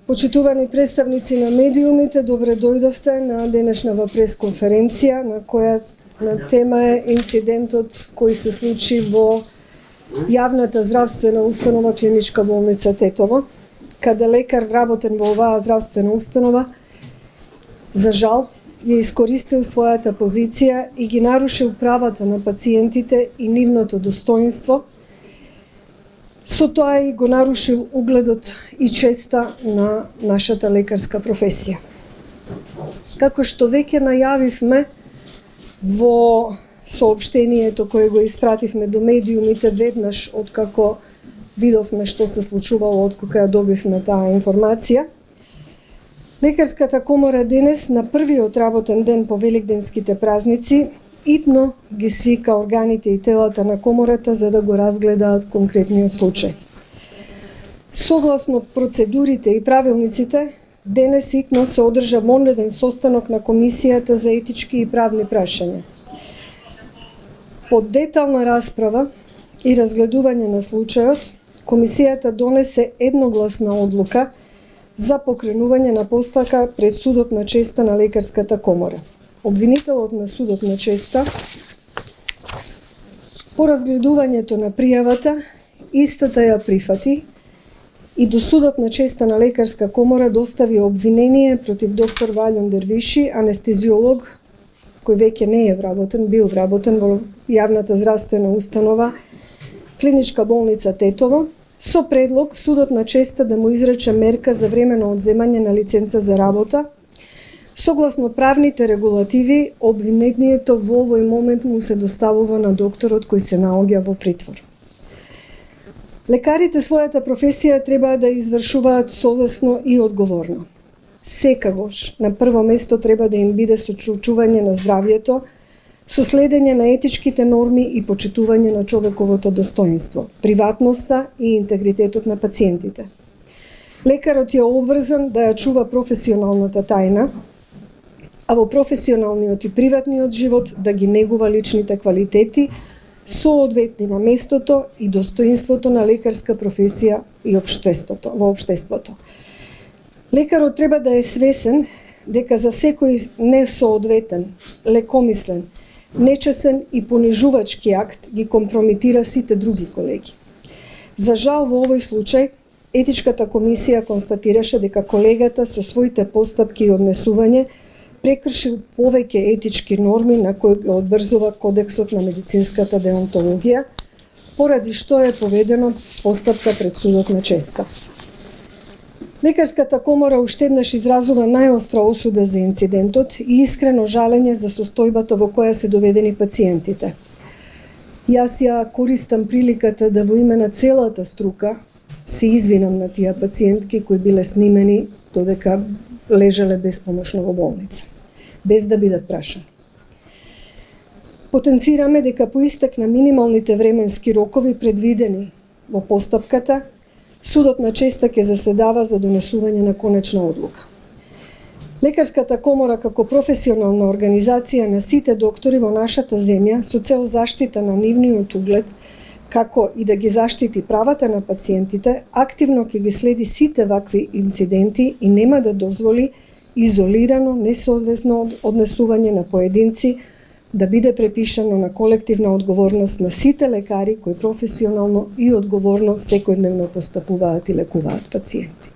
Почитувани представници на медиумите, добре дојдовте на денешнава пресконференција на која на тема е инцидентот кој се случи во јавната здравствена установа Клиничка болница Тетово, каде лекар вработен во оваа здравствена установа за жал ја искористил својата позиција и ги нарушил правата на пациентите и нивното достоинство. Со тоа и го нарушил угледот и честа на нашата лекарска професија. Како што веќе најавивме во соопштението кое го испративме до медиумите веднаш откако видовме што се случувало откога ја добивме таа информација, Лекарската комора денес на првиот работен ден по великденските празници итно ги свика органите и телата на комората за да го разгледаат конкретниот случај. Согласно процедурите и правилниците, денес итно се одржа вонреден состанок на Комисијата за етички и правни прашања. По детална расправа и разгледување на случајот, Комисијата донесе едногласна одлука за покренување на постапка пред Судот на честа на Лекарската комора. Обвинителот на Судот на честа, по разгледувањето на пријавата, истата ја прифати и до Судот на честа на Лекарска комора достави обвинение против доктор Валјун Дервиши, анестезиолог, кој веќе не е вработен, бил вработен во јавната здравствена установа Клиничка болница Тетово, со предлог Судот на честа да му изрече мерка за временно одземање на лиценца за работа. Согласно правните регулативи, обвинението во овој момент му се доставува на докторот кој се наоѓа во притвор. Лекарите својата професија треба да извршуваат совесно и одговорно. Секогаш на прво место треба да им биде сочувствување на здравјето, со следење на етичките норми и почитување на човековото достоинство, приватноста и интегритетот на пациентите. Лекарот е обврзан да ја чува професионалната тајна, а во професионалниот и приватниот живот да ги негува личните квалитети соодветни на местото и достоинството на лекарска професија и во општеството. Лекарот треба да е свесен дека за секој несоодветен, лекомислен, нечесен и понижувачки акт ги компромитира сите други колеги. За жал во овој случај, Етичката комисија констатираше дека колегата со своите постапки и однесување прекршил повеќе етички норми на кои го одврзува Кодексот на медицинската деонтологија, поради што е поведено постапка пред Судот на честа. Лекарската комора уште еднаш изразува најостра осуда за инцидентот и искрено жалење за состојбата во која се доведени пациентите. Јас ја користам приликата да во име на целата струка се извинам на тие пациентки кои биле снимени додека лежале беспомошно во болница, без да бидат прашани. Потенцираме дека по истек на минималните временски рокови предвидени во постапката, Судот на честа ќе заседава за донесување на конечна одлука. Лекарската комора како професионална организација на сите доктори во нашата земја со цел заштита на нивниот углед, како и да ги заштити правата на пациентите, активно ќе ги следи сите вакви инциденти и нема да дозволи изолирано, несоодветно однесување на поединци да биде препишано на колективна одговорност на сите лекари кои професионално и одговорно секојдневно постапуваат и лекуваат пациенти.